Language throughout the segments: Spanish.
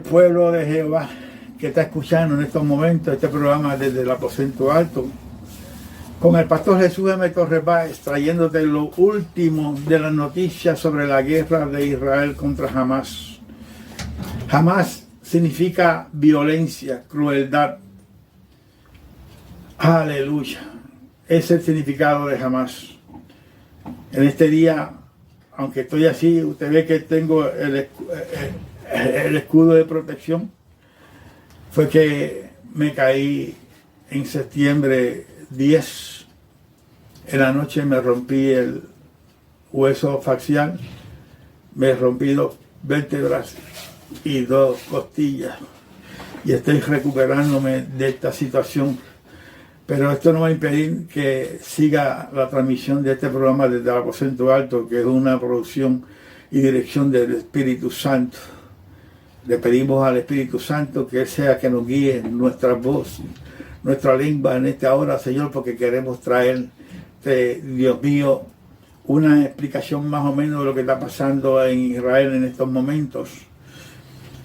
El pueblo de Jehová que está escuchando en estos momentos este programa desde el aposento alto, con el pastor Jesús M. Torres Báez, trayéndote lo último de las noticias sobre la guerra de Israel contra Hamás. Hamás significa violencia, crueldad. Aleluya. Es el significado de Hamás. En este día, aunque estoy así, usted ve que tengo el escudo de protección. Fue que me caí en septiembre 10. En la noche me rompí el hueso facial, me rompí 2 vértebras y 2 costillas. Y estoy recuperándome de esta situación. Pero esto no va a impedir que siga la transmisión de este programa desde el aposento alto, que es una producción y dirección del Espíritu Santo. Le pedimos al Espíritu Santo que Él sea que nos guíe nuestra voz, nuestra lengua en esta hora, Señor, porque queremos traer, Dios mío, una explicación más o menos de lo que está pasando en Israel en estos momentos.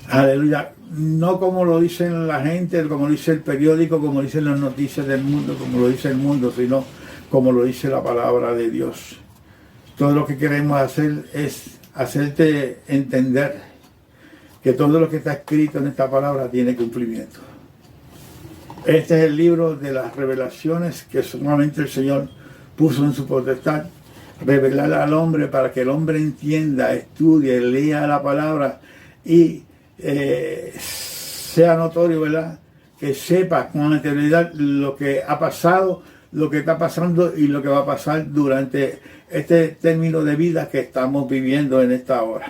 Aleluya. No como lo dicen la gente, como lo dice el periódico, como dicen las noticias del mundo, como lo dice el mundo, sino como lo dice la palabra de Dios. Todo lo que queremos hacer es hacerte entender que todo lo que está escrito en esta palabra tiene cumplimiento. Este es el libro de las revelaciones que solamente el Señor puso en su potestad, revelar al hombre para que el hombre entienda, estudie, lea la palabra y sea notorio, ¿verdad? Que sepa con anterioridad lo que ha pasado, lo que está pasando y lo que va a pasar durante este término de vida que estamos viviendo en esta hora.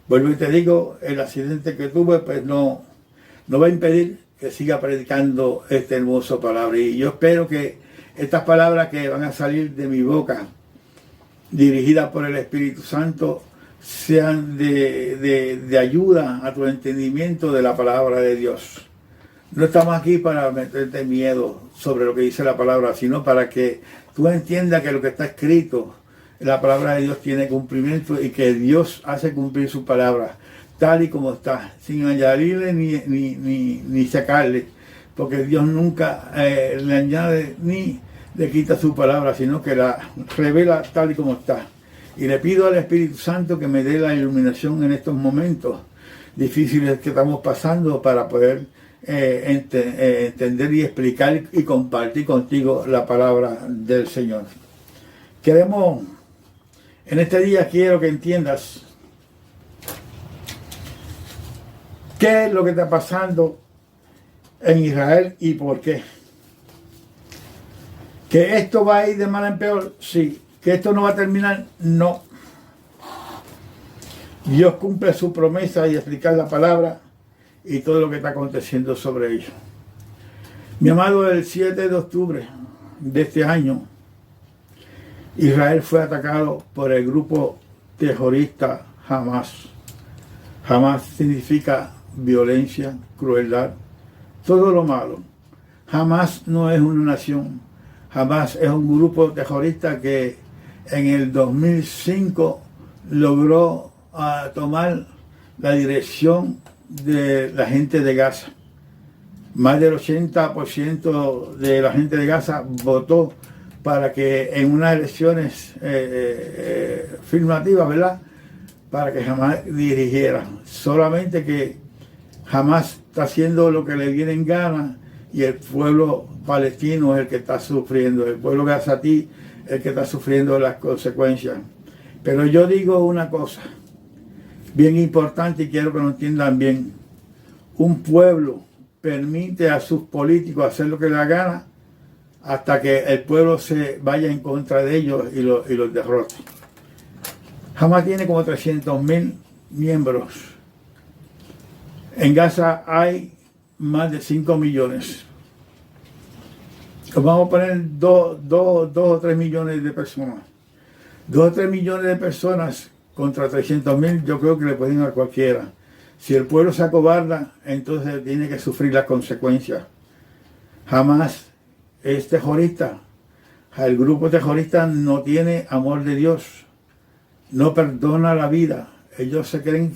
Vuelvo y te digo, el accidente que tuve pues no va a impedir que siga predicando esta hermosa palabra. Y yo espero que estas palabras que van a salir de mi boca, dirigidas por el Espíritu Santo, sean de ayuda a tu entendimiento de la palabra de Dios. No estamos aquí para meterte miedo sobre lo que dice la palabra, sino para que tú entiendas que lo que está escrito, la palabra de Dios tiene cumplimiento y que Dios hace cumplir su palabra tal y como está, sin añadirle ni sacarle, porque Dios nunca le añade ni le quita su palabra, sino que la revela tal y como está. Y le pido al Espíritu Santo que me dé la iluminación en estos momentos difíciles que estamos pasando para poder entender y explicar y compartir contigo la palabra del Señor. En este día quiero que entiendas qué es lo que está pasando en Israel y por qué. ¿Que esto va a ir de mal en peor? Sí. ¿Que esto no va a terminar? No. Dios cumple su promesa y explicar la palabra y todo lo que está aconteciendo sobre ello. Mi amado, el 7 de octubre de este año, Israel fue atacado por el grupo terrorista Hamás. Hamás significa violencia, crueldad, todo lo malo. Hamás no es una nación. Hamás es un grupo terrorista que en el 2005 logró tomar la dirección de la gente de Gaza. Más del 80% de la gente de Gaza votó para que en unas elecciones afirmativas, ¿verdad?, para que Hamás dirigiera. Solamente que Hamás está haciendo lo que le viene en gana y el pueblo palestino es el que está sufriendo, el pueblo gazatí es el que está sufriendo las consecuencias. Pero yo digo una cosa bien importante y quiero que lo entiendan bien. Un pueblo permite a sus políticos hacer lo que le da gana hasta que el pueblo se vaya en contra de ellos y los derrote. Hamás tiene como 300.000 miembros. En Gaza hay más de 5 millones. Vamos a poner 2 o 3 millones de personas. 2 o 3 millones de personas contra 300.000, yo creo que le pueden a cualquiera. Si el pueblo se acobarda, entonces tiene que sufrir las consecuencias. Hamás es terrorista. El grupo terrorista no tiene amor de Dios. No perdona la vida. Ellos se creen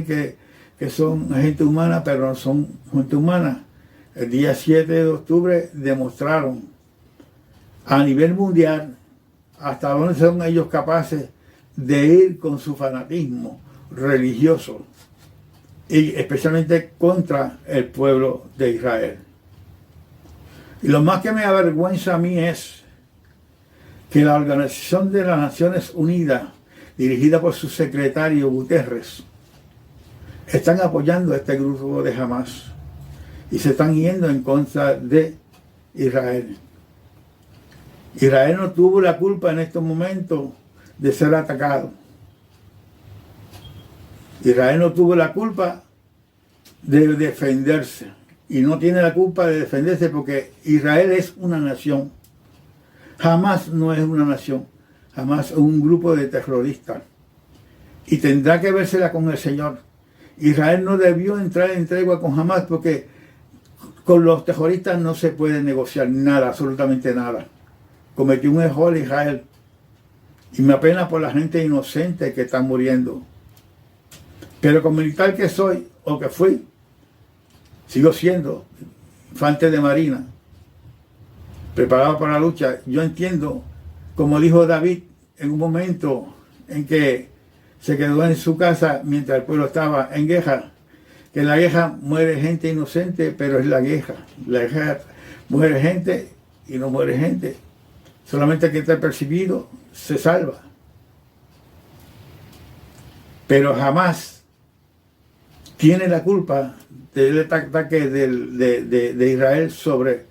que que son gente humana, pero no son gente humana. El día 7 de octubre demostraron a nivel mundial hasta dónde son ellos capaces de ir con su fanatismo religioso y especialmente contra el pueblo de Israel. Y lo más que me avergüenza a mí es que la Organización de las Naciones Unidas, dirigida por su secretario Guterres, están apoyando a este grupo de Hamas y se están yendo en contra de Israel. Israel no tuvo la culpa en estos momentos de ser atacado. Israel no tuvo la culpa de defenderse y no tiene la culpa de defenderse porque Israel es una nación. Hamas no es una nación, Hamas es un grupo de terroristas y tendrá que vérsela con el Señor. Israel no debió entrar en tregua con Hamas porque con los terroristas no se puede negociar nada, absolutamente nada. Cometió un error Israel y me apena por la gente inocente que está muriendo. Pero como militar que soy o que fui, sigo siendo infante de marina, preparado para la lucha. Yo entiendo, como dijo David en un momento en que se quedó en su casa mientras el pueblo estaba en guerra, que en la guerra muere gente inocente, pero es la guerra. La guerra muere gente y no muere gente. Solamente que está percibido se salva. Pero jamás tiene la culpa del ataque de Israel sobre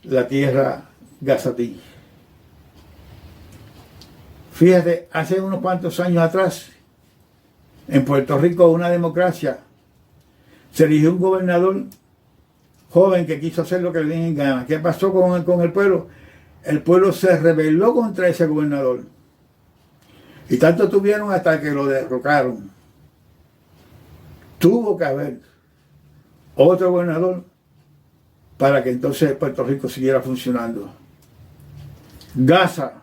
la tierra gazatí. Fíjate, hace unos cuantos años atrás, en Puerto Rico, una democracia, se eligió un gobernador joven que quiso hacer lo que le den gana. ¿Qué pasó con el pueblo? El pueblo se rebeló contra ese gobernador. Y tanto tuvieron hasta que lo derrocaron. Tuvo que haber otro gobernador para que entonces Puerto Rico siguiera funcionando. Gaza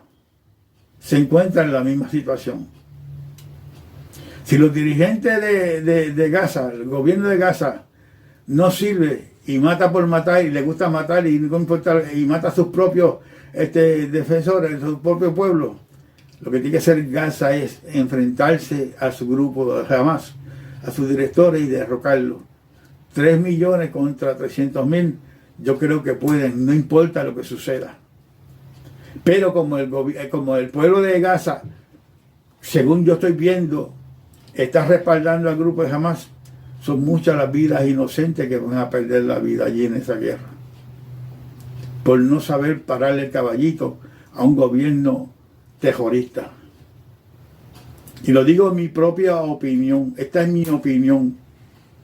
se encuentra en la misma situación. Si los dirigentes de Gaza, el gobierno de Gaza, no sirve y mata por matar y le gusta matar y no importa, y mata a sus propios defensores, a su propio pueblo, lo que tiene que hacer Gaza es enfrentarse a su grupo de Hamas, a sus directores y derrocarlo. 3 millones contra 300.000, yo creo que pueden, no importa lo que suceda. Pero como el pueblo de Gaza, según yo estoy viendo, está respaldando al grupo de Hamas, son muchas las vidas inocentes que van a perder la vida allí en esa guerra. Por no saber pararle el caballito a un gobierno terrorista. Y lo digo en mi propia opinión, esta es mi opinión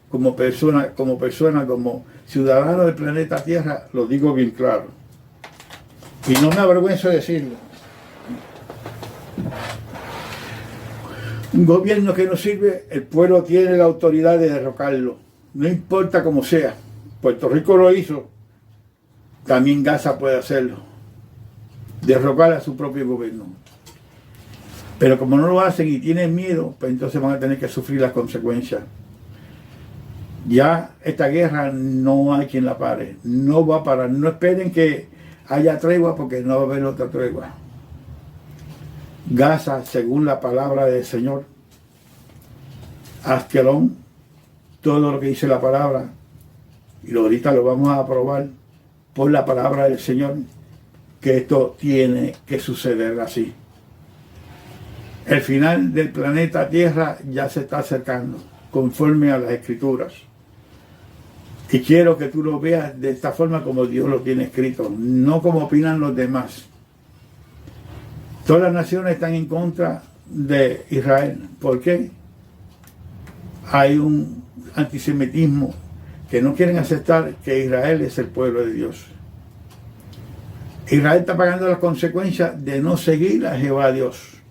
como persona, como ciudadano del planeta Tierra, lo digo bien claro. Y no me avergüenzo de decirlo. Un gobierno que no sirve, el pueblo tiene la autoridad de derrocarlo. No importa cómo sea. Puerto Rico lo hizo. También Gaza puede hacerlo. Derrocar a su propio gobierno. Pero como no lo hacen y tienen miedo, pues entonces van a tener que sufrir las consecuencias. Ya esta guerra no hay quien la pare. No va a parar. No esperen que haya tregua porque no va a haber otra tregua. Gaza, según la palabra del Señor, Askelón, todo lo que dice la palabra, y ahorita lo vamos a aprobar por la palabra del Señor, que esto tiene que suceder así. El final del planeta Tierra ya se está acercando, conforme a las Escrituras. Y quiero que tú lo veas de esta forma como Dios lo tiene escrito, no como opinan los demás. Todas las naciones están en contra de Israel. ¿Por qué? Hay un antisemitismo que no quieren aceptar que Israel es el pueblo de Dios. Israel está pagando las consecuencias de no seguir a Jehová Dios.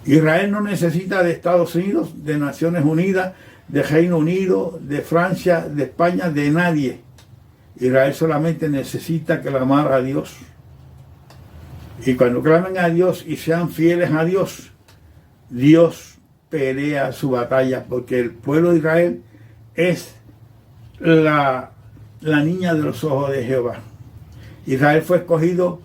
Israel no necesita de Estados Unidos, de Naciones Unidas, de Reino Unido, de Francia, de España, de nadie. Israel solamente necesita clamar a Dios. Y cuando clamen a Dios y sean fieles a Dios, Dios pelea su batalla, porque el pueblo de Israel es la niña de los ojos de Jehová. Israel fue escogido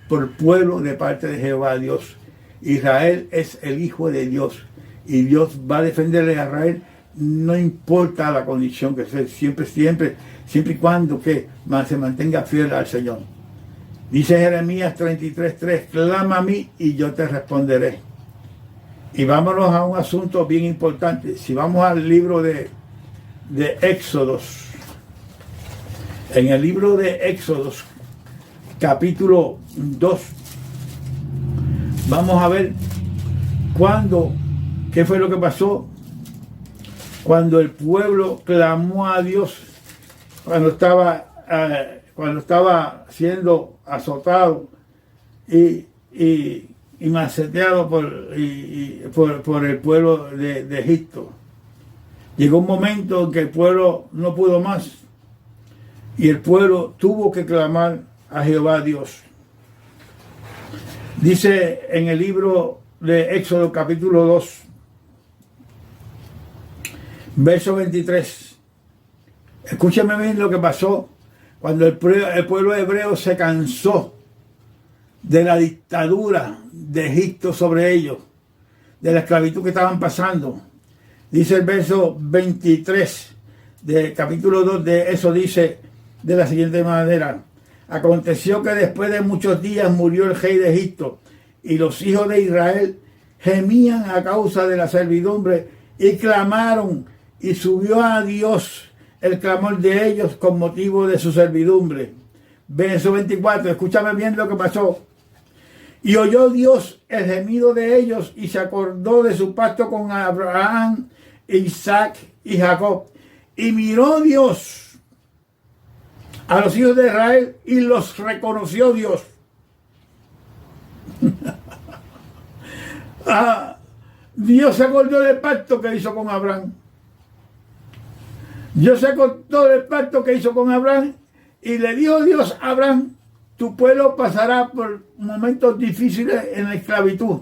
por pueblo de parte de Jehová Dios. Israel es el hijo de Dios y Dios va a defenderle a Israel, no importa la condición que sea, siempre y cuando que se mantenga fiel al Señor. Dice Jeremías 33:3, clama a mí y yo te responderé. Y vámonos a un asunto bien importante. Si vamos al libro de Éxodos, en el libro de Éxodos, capítulo 2, vamos a ver qué fue lo que pasó cuando el pueblo clamó a Dios, cuando estaba siendo azotado y maceteado por el pueblo de Egipto. Llegó un momento en que el pueblo no pudo más y el pueblo tuvo que clamar a Jehová Dios. Dice en el libro de Éxodo capítulo 2, verso 23. Escúchame bien lo que pasó cuando el pueblo hebreo se cansó de la dictadura de Egipto sobre ellos, de la esclavitud que estaban pasando. Dice el verso 23 del capítulo 2 de eso, dice de la siguiente manera: aconteció que después de muchos días murió el rey de Egipto, y los hijos de Israel gemían a causa de la servidumbre y clamaron, y subió a Dios el clamor de ellos con motivo de su servidumbre. Verso 24, escúchame bien lo que pasó. Y oyó Dios el gemido de ellos y se acordó de su pacto con Abraham, Isaac y Jacob. Y miró Dios a los hijos de Israel y los reconoció Dios. Dios se acordó del pacto que hizo con Abraham. Dios se acordó del pacto que hizo con Abraham y le dijo Dios a Abraham: tu pueblo pasará por momentos difíciles en la esclavitud,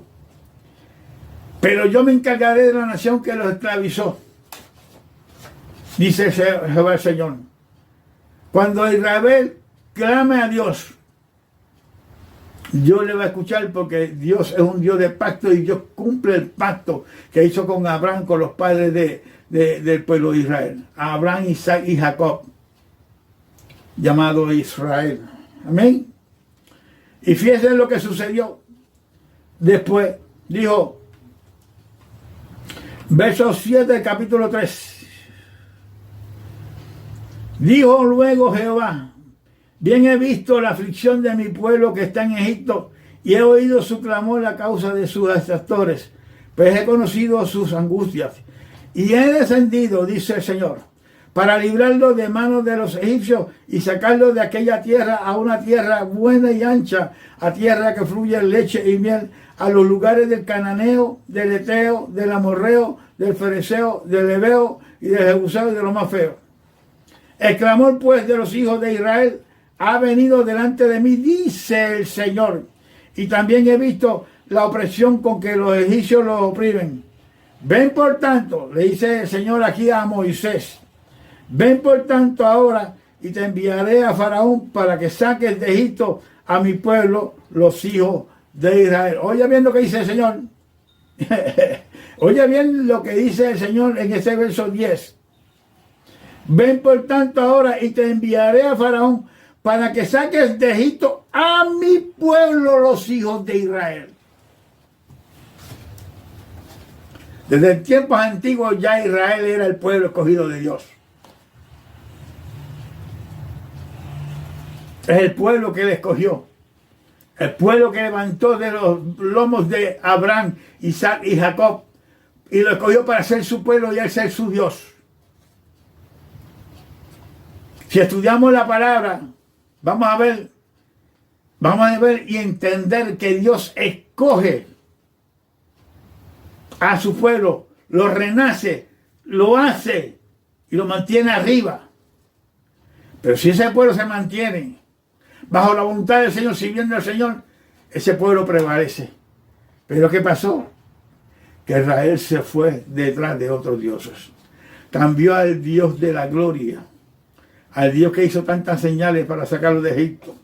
pero yo me encargaré de la nación que los esclavizó, dice Jehová el Señor. Cuando Israel clame a Dios, Dios le va a escuchar, porque Dios es un Dios de pacto y Dios cumple el pacto que hizo con Abraham, con los padres del pueblo de Israel, Abraham, Isaac y Jacob, llamado Israel. Amén. Y fíjense lo que sucedió después. Dijo, verso 7 del capítulo 3. Dijo luego Jehová: bien he visto la aflicción de mi pueblo que está en Egipto, y he oído su clamor a causa de sus exactores, pues he conocido sus angustias. Y he descendido, dice el Señor, para librarlo de manos de los egipcios y sacarlo de aquella tierra a una tierra buena y ancha, a tierra que fluye leche y miel, a los lugares del cananeo, del eteo, del amorreo, del fereceo, del heveo y del jebuseo y de lo más feo. El clamor pues de los hijos de Israel ha venido delante de mí, dice el Señor, y también he visto la opresión con que los egipcios los oprimen. Ven por tanto, le dice el Señor aquí a Moisés, ven por tanto ahora y te enviaré a Faraón para que saques de Egipto a mi pueblo, los hijos de Israel. Oye bien lo que dice el Señor. Oye bien lo que dice el Señor en ese verso 10. Ven por tanto ahora y te enviaré a Faraón para que saques de Egipto a mi pueblo, los hijos de Israel. Desde tiempos antiguos ya Israel era el pueblo escogido de Dios. Es el pueblo que él escogió. El pueblo que levantó de los lomos de Abraham, Isaac y Jacob. Y lo escogió para ser su pueblo y él ser su Dios. Si estudiamos la palabra, vamos a ver y entender que Dios escoge a su pueblo, lo renace, lo hace y lo mantiene arriba. Pero si ese pueblo se mantiene bajo la voluntad del Señor, sirviendo al Señor, ese pueblo prevalece. Pero ¿qué pasó? que Israel se fue detrás de otros dioses. Cambió al Dios de la gloria, al Dios que hizo tantas señales para sacarlo de Egipto,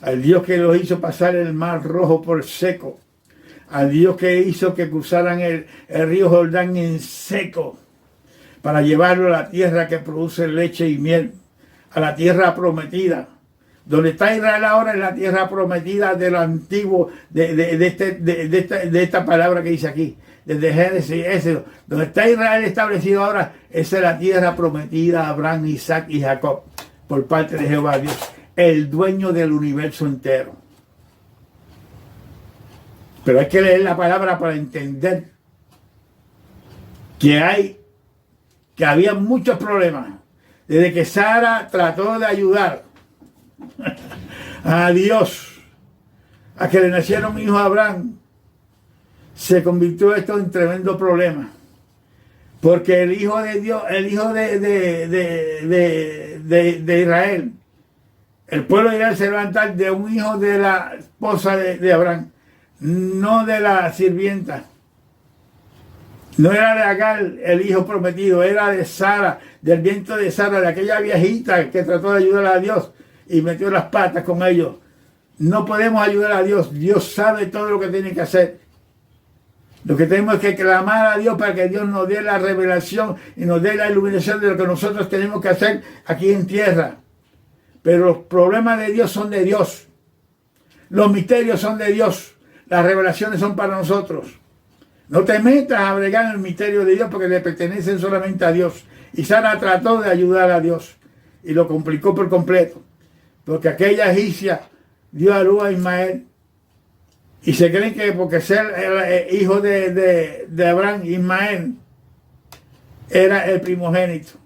al Dios que los hizo pasar el mar rojo por seco, al Dios que hizo que cruzaran el río Jordán en seco, para llevarlo a la tierra que produce leche y miel, a la tierra prometida. Donde está Israel ahora es la tierra prometida de lo antiguo, de esta palabra que dice aquí, desde Génesis, Éxodo. Donde está Israel establecido ahora, esa es la tierra prometida a Abraham, Isaac y Jacob, por parte de Jehová Dios, el dueño del universo entero. Pero hay que leer la palabra para entender que había muchos problemas. Desde que Sara trató de ayudar a Dios a que le naciera un hijo a Abraham, se convirtió esto en tremendo problema. Porque el hijo de Dios, el hijo de Israel, el pueblo de Israel se levantó de un hijo de la esposa de Abraham, no de la sirvienta. No era de Agar el hijo prometido, era de Sara, del viento de Sara, de aquella viejita que trató de ayudar a Dios y metió las patas con ellos. No podemos ayudar a Dios, Dios sabe todo lo que tiene que hacer. Lo que tenemos es que clamar a Dios para que Dios nos dé la revelación y nos dé la iluminación de lo que nosotros tenemos que hacer aquí en tierra. Pero los problemas de Dios son de Dios. Los misterios son de Dios. Las revelaciones son para nosotros. No te metas a bregar en el misterio de Dios porque le pertenecen solamente a Dios. Y Sara trató de ayudar a Dios y lo complicó por completo. Porque aquella egipcia dio a luz a Ismael. Y se creen que porque ser el hijo de Abraham, Ismael, era el primogénito.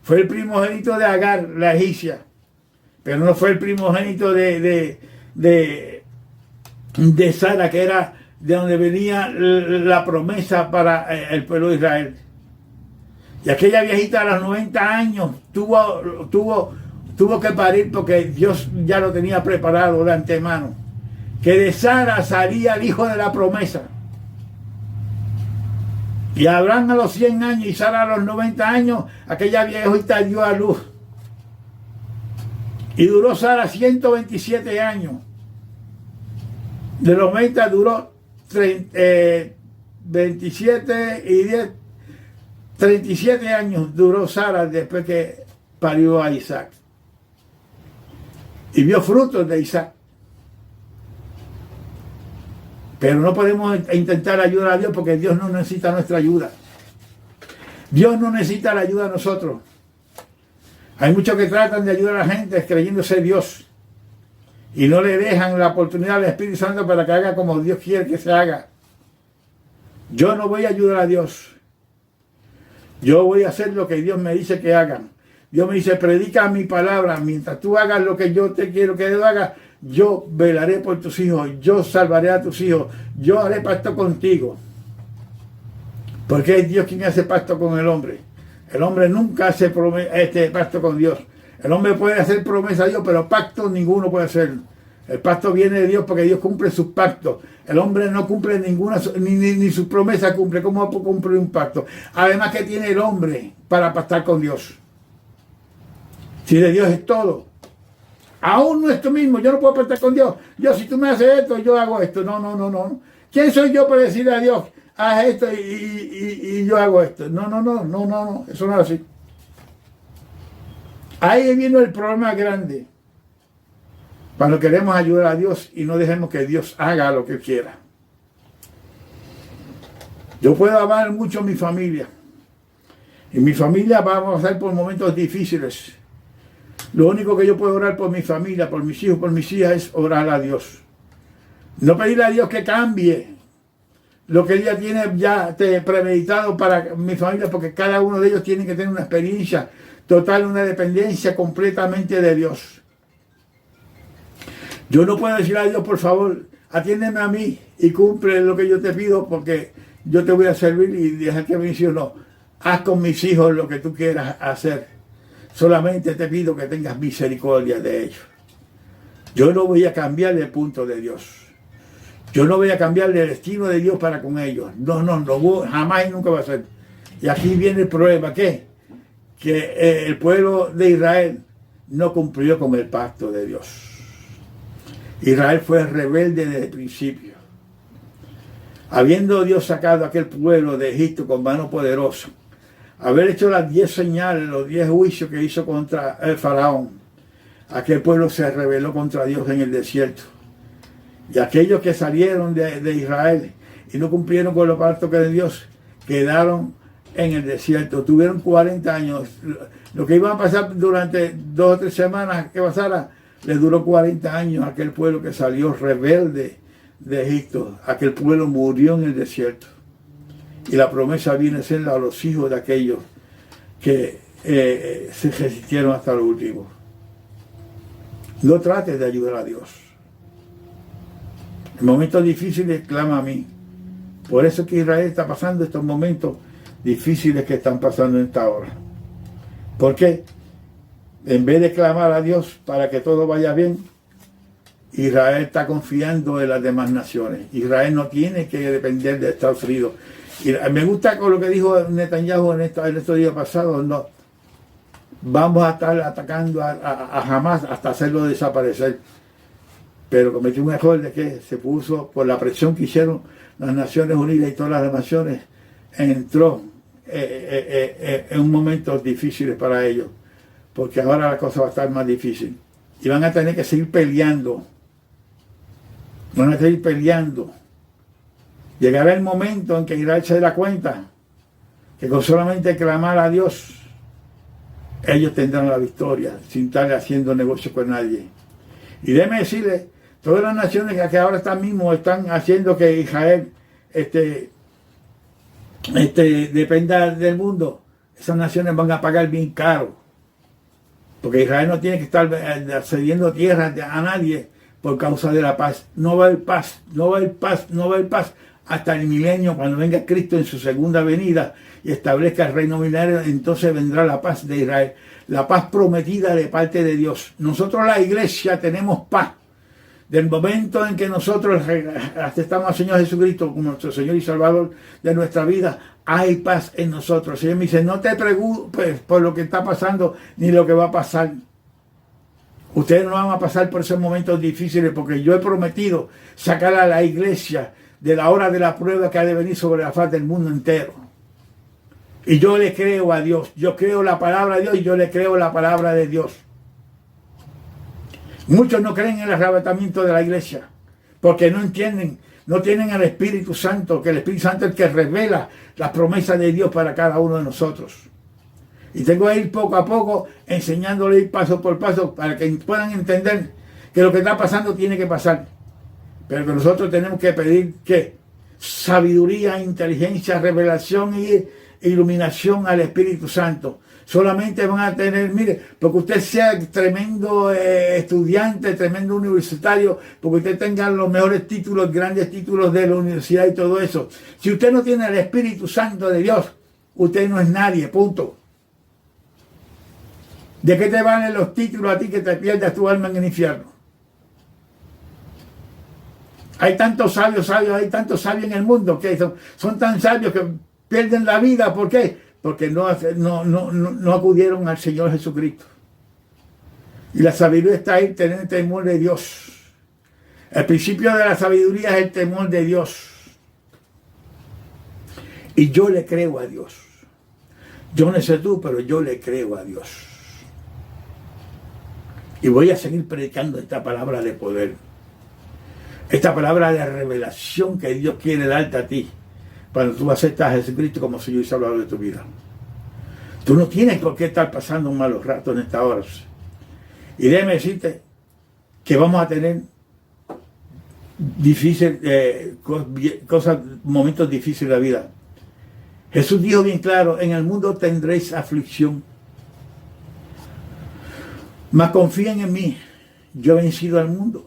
Fue el primogénito de Agar, la egipcia. Pero no fue el primogénito de Sara, que era de donde venía la promesa para el pueblo de Israel. Y aquella viejita a los 90 años tuvo que parir porque Dios ya lo tenía preparado de antemano. Que de Sara salía el hijo de la promesa. Y Abraham a los 100 años y Sara a los 90 años, aquella viejita dio a luz. Y duró Sara 127 años. De los 90 duró 27 y 10, 37 años duró Sara después que parió a Isaac. Y vio frutos de Isaac. Pero no podemos intentar ayudar a Dios porque Dios no necesita nuestra ayuda. Dios no necesita la ayuda de nosotros. Hay muchos que tratan de ayudar a la gente creyéndose Dios. Y no le dejan la oportunidad al Espíritu Santo para que haga como Dios quiere que se haga. Yo no voy a ayudar a Dios. Yo voy a hacer lo que Dios me dice que haga. Dios me dice, predica mi palabra. Mientras tú hagas lo que yo te quiero que tú hagas, yo velaré por tus hijos. Yo salvaré a tus hijos. Yo haré pacto contigo. Porque es Dios quien hace pacto con el hombre. El hombre nunca hace pacto con Dios. El hombre puede hacer promesa a Dios, pero pacto ninguno puede hacer. El pacto viene de Dios porque Dios cumple sus pactos. El hombre no cumple ninguna, ni su promesa cumple. ¿Cómo puede cumplir un pacto? Además, ¿qué tiene el hombre para pactar con Dios? Si de Dios es todo. Aún no es tú mismo. Yo no puedo pactar con Dios. Dios, si tú me haces esto, yo hago esto. No. ¿Quién soy yo para decirle a Dios, haz esto y yo hago esto? No. Eso no es así. Ahí viene el problema grande. Cuando queremos ayudar a Dios y no dejemos que Dios haga lo que quiera. Yo puedo amar mucho a mi familia. Y mi familia va a pasar por momentos difíciles. Lo único que yo puedo orar por mi familia, por mis hijos, por mis hijas, es orar a Dios. No pedirle a Dios que cambie lo que Él ya tiene premeditado para mi familia, porque cada uno de ellos tiene que tener una experiencia total, una dependencia completamente de Dios. Yo no puedo decirle a Dios, por favor, atiéndeme a mí y cumple lo que yo te pido, porque yo te voy a servir y dejar que me diga, no, haz con mis hijos lo que tú quieras hacer. Solamente te pido que tengas misericordia de ellos. Yo no voy a cambiar el punto de Dios. Yo no voy a cambiar el destino de Dios para con ellos. No, jamás y nunca va a ser. Y aquí viene el problema, ¿qué? Que el pueblo de Israel no cumplió con el pacto de Dios. Israel fue rebelde desde el principio. Habiendo Dios sacado a aquel pueblo de Egipto con mano poderosa, haber hecho las 10 señales, los 10 juicios que hizo contra el faraón, aquel pueblo se rebeló contra Dios en el desierto. Y aquellos que salieron de Israel y no cumplieron con los pactos de Dios, quedaron en el desierto. Tuvieron 40 años. Lo que iba a pasar durante 2 o 3 semanas que pasara, les duró 40 años a aquel pueblo que salió rebelde de Egipto. Aquel pueblo murió en el desierto. Y la promesa viene a ser a los hijos de aquellos que se resistieron hasta lo último. No trates de ayudar a Dios. En momentos difíciles clama a mí. Por eso que Israel está pasando estos momentos difíciles que están pasando en esta hora. Porque en vez de clamar a Dios para que todo vaya bien, Israel está confiando en las demás naciones. Israel no tiene que depender de Estados Unidos. Y me gusta con lo que dijo Netanyahu en estos días pasados. No, vamos a estar atacando a Hamas hasta hacerlo desaparecer. Pero cometió un error de que se puso, por la presión que hicieron las Naciones Unidas y todas las naciones, entró en momentos difíciles para ellos, porque ahora la cosa va a estar más difícil. Y van a tener que seguir peleando. Van a seguir peleando. Llegará el momento en que Israel se dará cuenta que con solamente clamar a Dios, ellos tendrán la victoria, sin estar haciendo negocio con nadie. Y déjeme decirle, todas las naciones que ahora están haciendo que Israel dependa del mundo, esas naciones van a pagar bien caro. Porque Israel no tiene que estar cediendo tierra a nadie por causa de la paz. No va a haber paz, no va a haber paz, no va a haber paz hasta el milenio, cuando venga Cristo en su segunda venida y establezca el reino milenario. Entonces vendrá la paz de Israel, la paz prometida de parte de Dios. Nosotros, la iglesia, tenemos paz. Del momento en que nosotros aceptamos al Señor Jesucristo como nuestro Señor y Salvador de nuestra vida, hay paz en nosotros. El Señor me dice, no te preocupes por lo que está pasando ni lo que va a pasar. Ustedes no van a pasar por esos momentos difíciles, porque yo he prometido sacar a la iglesia de la hora de la prueba que ha de venir sobre la faz del mundo entero. Y yo le creo a Dios. Yo creo la palabra de Dios y yo le creo la palabra de Dios. Muchos no creen en el arrebatamiento de la iglesia porque no entienden, no tienen el Espíritu Santo, que el Espíritu Santo es el que revela las promesas de Dios para cada uno de nosotros. Y tengo que ir poco a poco enseñándole, ir paso por paso, para que puedan entender que lo que está pasando tiene que pasar. Pero que nosotros tenemos que pedir que sabiduría, inteligencia, revelación y iluminación al Espíritu Santo. Solamente van a tener, mire, porque usted sea tremendo estudiante, tremendo universitario, porque usted tenga los mejores títulos, grandes títulos de la universidad y todo eso. Si usted no tiene el Espíritu Santo de Dios, usted no es nadie, punto. ¿De qué te valen los títulos a ti que te pierdas tu alma en el infierno? Hay tantos sabios, hay tantos sabios en el mundo que son tan sabios que pierden la vida. ¿Por qué? Porque no acudieron al Señor Jesucristo. Y la sabiduría está ahí, tener el temor de Dios. El principio de la sabiduría es el temor de Dios. Y yo le creo a Dios. Yo no sé tú, pero yo le creo a Dios. Y voy a seguir predicando esta palabra de poder. Esta palabra de revelación que Dios quiere darte a ti, cuando tú aceptas a Jesucristo como Señor y Salvador de tu vida. Tú no tienes por qué estar pasando un malos ratos en estas horas. Y déjame decirte que vamos a tener momentos difíciles de la vida. Jesús dijo bien claro, en el mundo tendréis aflicción. Mas confíen en mí, yo he vencido al mundo.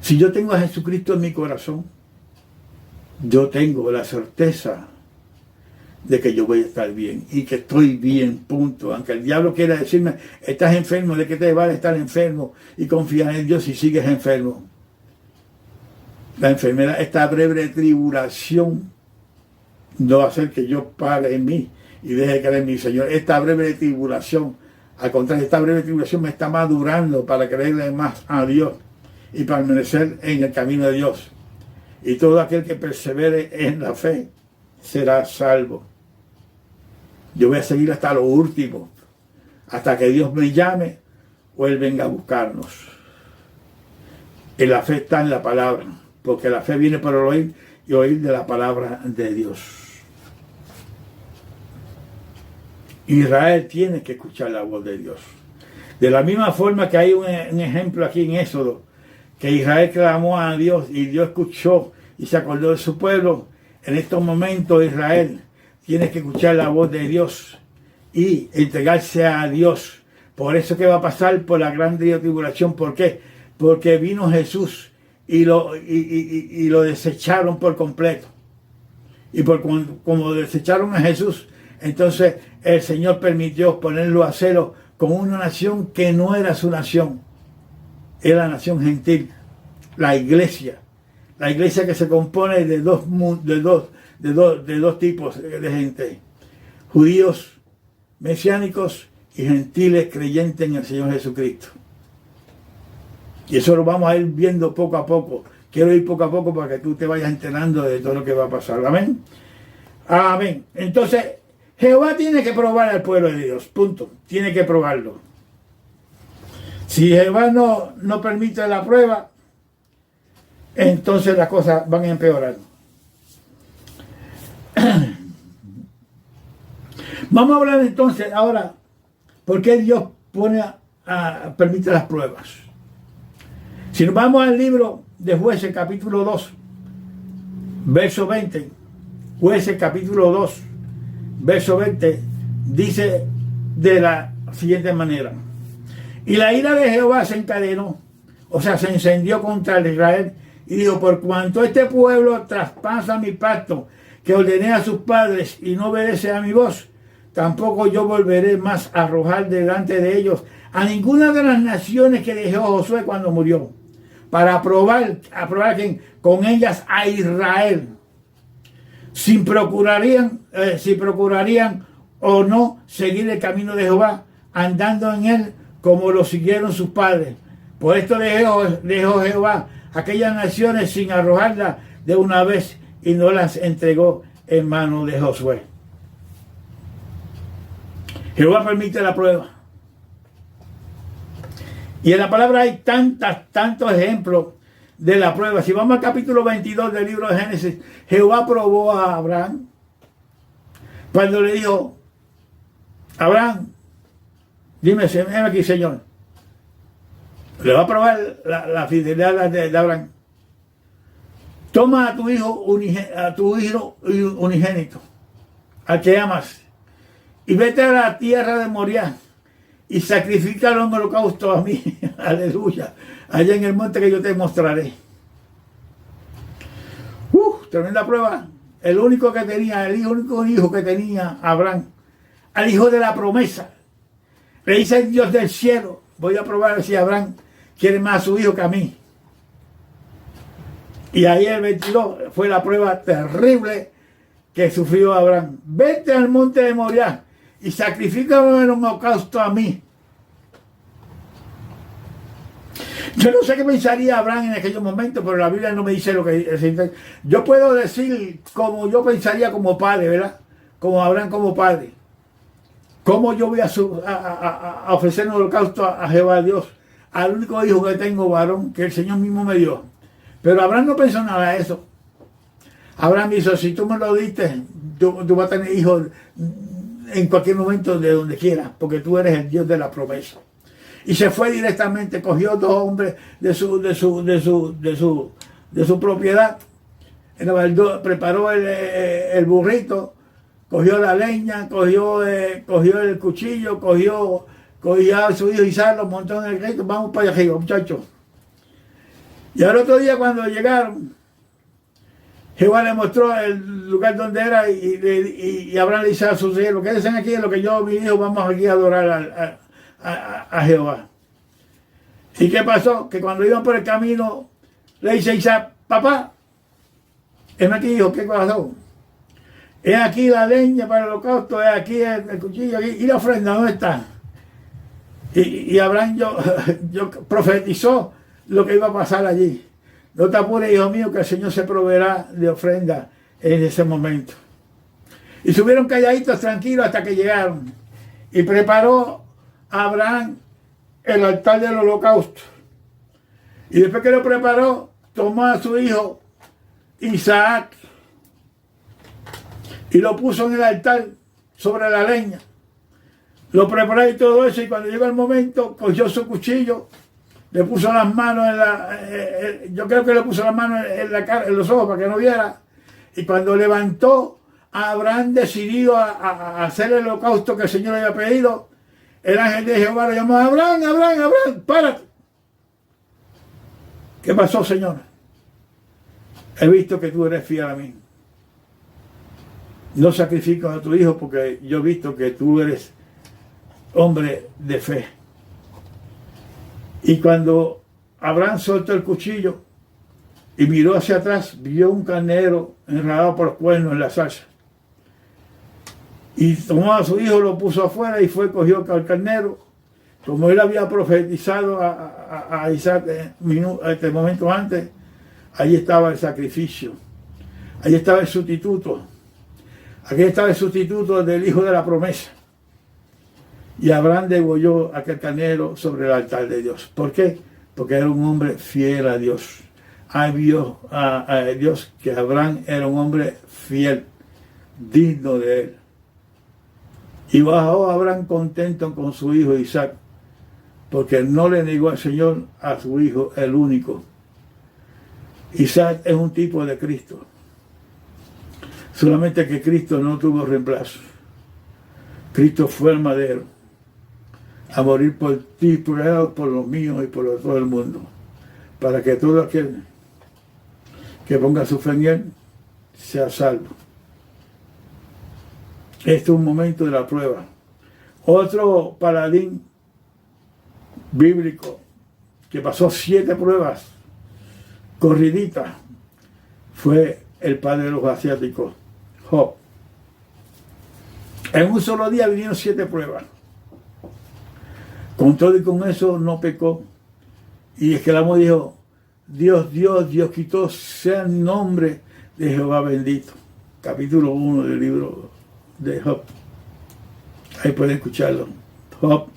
Si yo tengo a Jesucristo en mi corazón, yo tengo la certeza de que yo voy a estar bien y que estoy bien, punto. Aunque el diablo quiera decirme, estás enfermo, ¿de qué te vale estar enfermo y confiar en Dios si sigues enfermo? La enfermedad, esta breve tribulación, no va a hacer que yo pare en mí y deje de creer en mi Señor. Esta breve tribulación, al contrario, esta breve tribulación me está madurando para creerle más a Dios y permanecer en el camino de Dios. Y todo aquel que persevere en la fe será salvo. Yo voy a seguir hasta lo último, hasta que Dios me llame o Él venga a buscarnos. Y la fe está en la palabra, porque la fe viene por el oír y oír de la palabra de Dios. Israel tiene que escuchar la voz de Dios. De la misma forma que hay un ejemplo aquí en Éxodo, que Israel clamó a Dios y Dios escuchó y se acordó de su pueblo. En estos momentos Israel tiene que escuchar la voz de Dios y entregarse a Dios. Por eso que va a pasar por la gran tribulación. ¿Por qué? Porque vino Jesús y lo desecharon por completo. Y como desecharon a Jesús, entonces el Señor permitió ponerlo a cero con una nación que no era su nación. Era la nación gentil, la iglesia. La iglesia que se compone de dos tipos de gente. Judíos mesiánicos y gentiles creyentes en el Señor Jesucristo. Y eso lo vamos a ir viendo poco a poco. Quiero ir poco a poco para que tú te vayas enterando de todo lo que va a pasar. Amén. Amén. Entonces, Jehová tiene que probar al pueblo de Dios. Punto. Tiene que probarlo. Si Jehová no permite la prueba, entonces las cosas van a empeorar. Vamos a hablar entonces ahora por qué Dios permite las pruebas. Si nos vamos al libro de Jueces capítulo 2, verso 20, Jueces capítulo 2, verso 20, dice de la siguiente manera: y la ira de Jehová se encadenó, o sea, se encendió contra Israel, y dijo: por cuanto este pueblo traspasa mi pacto que ordené a sus padres y no obedece a mi voz, tampoco yo volveré más a arrojar delante de ellos a ninguna de las naciones que dejó Josué cuando murió, para probar con ellas a Israel, si procurarían o no seguir el camino de Jehová, andando en él como lo siguieron sus padres. Por esto dejó Jehová aquellas naciones sin arrojarlas de una vez y no las entregó en manos de Josué. Jehová permite la prueba. Y en la palabra hay tantos ejemplos de la prueba. Si vamos al capítulo 22 del libro de Génesis, Jehová probó a Abraham cuando le dijo: Abraham, dime aquí, Señor. Le va a probar la fidelidad de Abraham. Toma a tu hijo unigénito, al que amas, y vete a la tierra de Moriah y sacrifícalo en holocausto a mí. Aleluya. Allá en el monte que yo te mostraré. Tremenda prueba. El único hijo que tenía Abraham, al hijo de la promesa. Le dice el Dios del cielo: voy a probar si Abraham quiere más a su hijo que a mí. Y ahí el 22 fue la prueba terrible que sufrió Abraham. Vete al monte de Moriah y sacrifícame en holocausto a mí. Yo no sé qué pensaría Abraham en aquellos momentos, pero la Biblia no me dice lo que dice. Yo puedo decir como yo pensaría como padre, ¿verdad? Como Abraham como padre. ¿Cómo yo voy a ofrecer un holocausto a Jehová Dios, al único hijo que tengo varón, que el Señor mismo me dio? Pero Abraham no pensó nada de eso. Abraham dijo: si tú me lo diste, tú vas a tener hijos en cualquier momento, de donde quieras, porque tú eres el Dios de la promesa. Y se fue directamente, cogió 2 hombres de su propiedad, preparó el burrito, cogió la leña, cogió el cuchillo, cogió a su hijo Isaac, lo montó en el grito: vamos para allá arriba, muchachos. Y al otro día, cuando llegaron, Jehová le mostró el lugar donde era, y Abraham le dice a sus hijos: quédense aquí, en lo que yo y mi hijo vamos aquí a adorar a Jehová. ¿Y qué pasó? Que cuando iban por el camino, le dice Isaac: papá, heme aquí, hijo, ¿qué pasó? Es aquí la leña para el holocausto, es aquí el cuchillo, y la ofrenda, ¿dónde está? Y Abraham yo profetizó lo que iba a pasar allí. No te apures, hijo mío, que el Señor se proveerá de ofrenda en ese momento. Y subieron calladitos, tranquilos, hasta que llegaron. Y preparó Abraham el altar del holocausto. Y después que lo preparó, tomó a su hijo Isaac y lo puso en el altar sobre la leña. Lo preparó y todo eso, y cuando llegó el momento, cogió su cuchillo, le puso las manos yo creo que le puso las manos en la cara, en los ojos para que no viera. Y cuando levantó a Abraham decidido a hacer el holocausto que el Señor le había pedido, el ángel de Jehová lo llamó: Abraham, Abraham, Abraham, párate. ¿Qué pasó, Señor? He visto que tú eres fiel a mí. No sacrifico a tu hijo porque yo he visto que tú eres hombre de fe. Y cuando Abraham soltó el cuchillo y miró hacia atrás, vio un carnero enredado por los cuernos en la salsa. Y tomó a su hijo, lo puso afuera y fue, cogió al carnero. Como él había profetizado a Isaac este momento antes, allí estaba el sacrificio. Allí estaba el sustituto. Aquí estaba el sustituto del hijo de la promesa. Y Abraham degolló aquel carnero sobre el altar de Dios. ¿Por qué? Porque era un hombre fiel a Dios. Vio a Dios que Abraham era un hombre fiel, digno de él. Y bajó Abraham contento con su hijo Isaac, porque no le negó al Señor a su hijo, el único. Isaac es un tipo de Cristo. Solamente que Cristo no tuvo reemplazo. Cristo fue el madero a morir por ti, por los míos y por todo el mundo, para que todo aquel que ponga su fe en él sea salvo. Este es un momento de la prueba. Otro paladín bíblico que pasó 7 pruebas corriditas fue el padre de los asiáticos, Job. En un solo día vinieron 7 pruebas. Con todo y con eso no pecó. Y exclamó, dijo: Dios quitó, sea el nombre de Jehová bendito. Capítulo 1 del libro de Job. Ahí pueden escucharlo. Job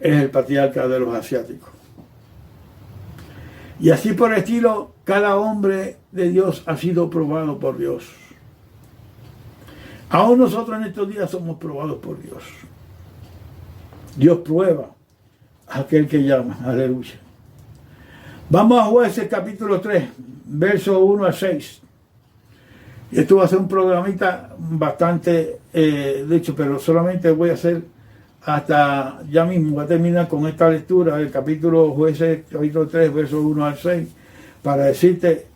es el patriarca de los asiáticos. Y así por el estilo, cada hombre de Dios ha sido probado por Dios. Aún nosotros en estos días somos probados por Dios. Dios prueba a aquel que llama. Aleluya. Vamos a Jueces capítulo 3, versos 1 a 6. Y esto va a ser un programita bastante dicho, pero solamente voy a hacer hasta ya mismo. Voy a terminar con esta lectura del capítulo Jueces, capítulo 3, versos 1 al 6, para decirte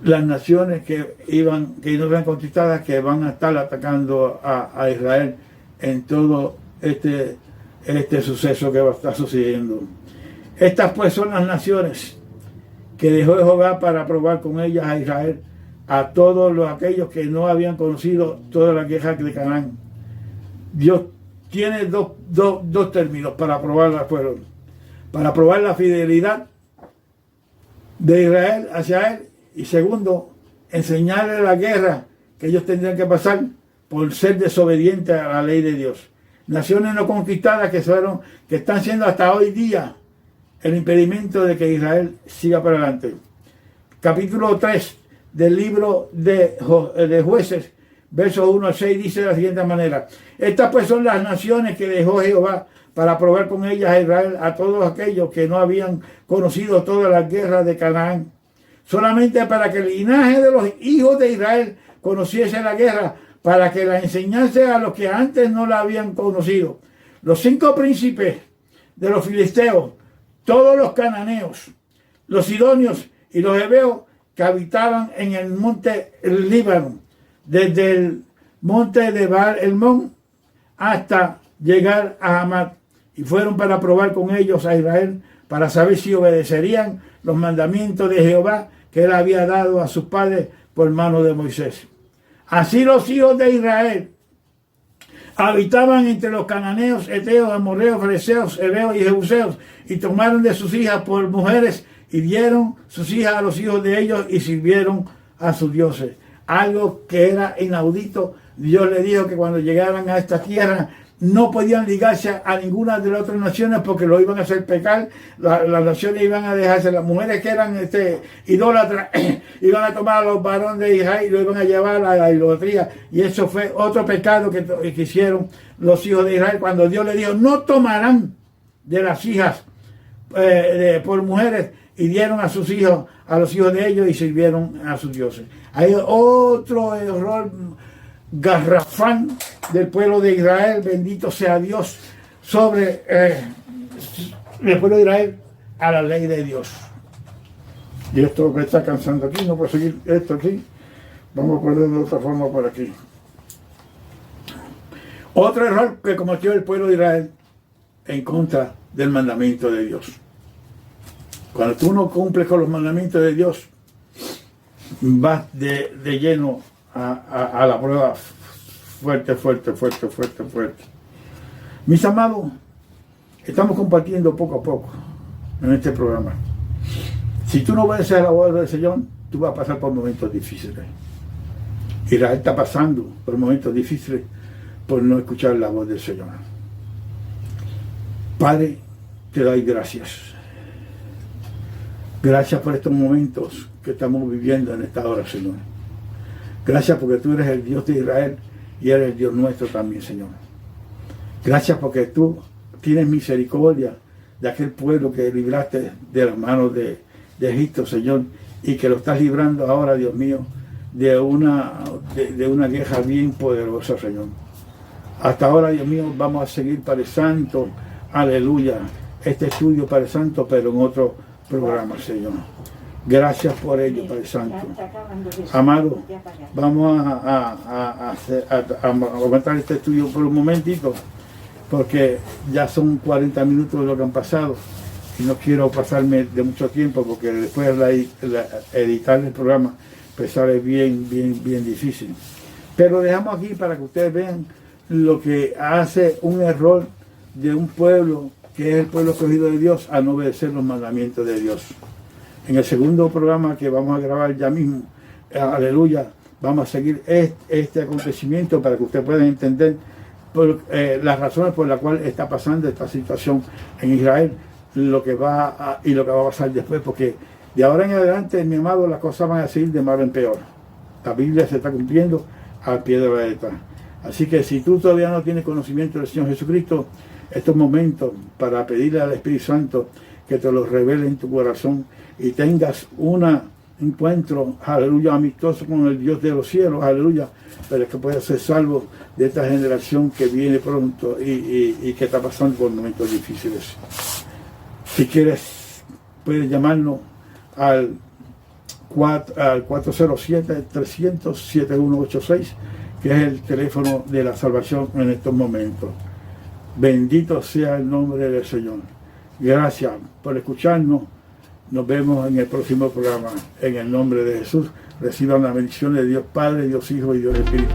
las naciones que no eran conquistadas, que van a estar atacando a Israel en todo este suceso que va a estar sucediendo. Estas pues son las naciones que dejó Jehová para probar con ellas a Israel, a todos aquellos que no habían conocido toda la guerra de Canaán. Dios tiene dos términos para probar al pueblo: para probar la fidelidad de Israel hacia él, y segundo, enseñarle la guerra que ellos tendrían que pasar por ser desobedientes a la ley de Dios. Naciones no conquistadas que están siendo hasta hoy día el impedimento de que Israel siga para adelante. Capítulo 3 del libro de Jueces, versos 1 al 6, dice de la siguiente manera: estas pues son las naciones que dejó Jehová para probar con ellas a Israel, a todos aquellos que no habían conocido todas las guerras de Canaán, solamente para que el linaje de los hijos de Israel conociese la guerra, para que la enseñase a los que antes no la habían conocido. Los 5 príncipes de los filisteos, todos los cananeos, los sidonios y los heveos que habitaban en el monte Líbano, desde el monte de Baal-Hermón hasta llegar a Hamat, y fueron para probar con ellos a Israel, para saber si obedecerían los mandamientos de Jehová que que él había dado a sus padres por mano de Moisés. Así los hijos de Israel habitaban entre los cananeos, heteos, amorreos, fereceos, heveos y jebuseos, y tomaron de sus hijas por mujeres y dieron sus hijas a los hijos de ellos y sirvieron a sus dioses. Algo que era inaudito. Dios le dijo que cuando llegaran a esta tierra no podían ligarse a ninguna de las otras naciones porque lo iban a hacer pecar. Las naciones iban a dejarse, las mujeres que eran idólatras iban a tomar a los varones de Israel y lo iban a llevar a la idolatría. Y eso fue otro pecado que hicieron los hijos de Israel cuando Dios le dijo: no tomarán de las hijas por mujeres, y dieron a sus hijos, a los hijos de ellos, y sirvieron a sus dioses. Hay otro error garrafal del pueblo de Israel, bendito sea Dios, sobre el pueblo de Israel a la ley de Dios. Y esto me está cansando aquí, no puedo seguir esto aquí. Vamos a ponerlo de otra forma por aquí. Otro error que cometió el pueblo de Israel en contra del mandamiento de Dios. Cuando tú no cumples con los mandamientos de Dios, vas de lleno a la prueba fuerte. Mis amados, estamos compartiendo poco a poco en este programa. Si tú no obedeces a la voz del Señor, tú vas a pasar por momentos difíciles. Israel está pasando por momentos difíciles por no escuchar la voz del Señor. Padre, te doy gracias. Gracias por estos momentos que estamos viviendo en esta hora, Señor. Gracias porque tú eres el Dios de Israel y eres el Dios nuestro también, Señor. Gracias porque tú tienes misericordia de aquel pueblo que libraste de las manos de Egipto, Señor, y que lo estás librando ahora, Dios mío, de una guerra bien poderosa, Señor. Hasta ahora, Dios mío, vamos a seguir, Padre Santo, aleluya, este estudio, Padre Santo, pero en otro programa, Señor. Gracias por ello, Padre Santo. Amado, vamos a aumentar este estudio por un momentito, porque ya son 40 minutos de lo que han pasado y no quiero pasarme de mucho tiempo, porque después editar el programa pues sale bien difícil. Pero dejamos aquí para que ustedes vean lo que hace un error de un pueblo que es el pueblo escogido de Dios a no obedecer los mandamientos de Dios. En el segundo programa que vamos a grabar ya mismo, aleluya, vamos a seguir este acontecimiento para que ustedes puedan entender las razones por las cuales está pasando esta situación en Israel, lo que va a pasar después, porque de ahora en adelante, mi amado, las cosas van a seguir de mal en peor. La Biblia se está cumpliendo al pie de la letra. Así que si tú todavía no tienes conocimiento del Señor Jesucristo, estos momentos para pedirle al Espíritu Santo que te lo revele en tu corazón y tengas un encuentro, aleluya, amistoso con el Dios de los cielos, aleluya, para que puedas ser salvo de esta generación que viene pronto y que está pasando por momentos difíciles. Si quieres, puedes llamarnos al 407-300-7186, que es el teléfono de la salvación en estos momentos. Bendito sea el nombre del Señor. Gracias por escucharnos. Nos vemos en el próximo programa. En el nombre de Jesús, reciban la bendición de Dios Padre, Dios Hijo y Dios Espíritu.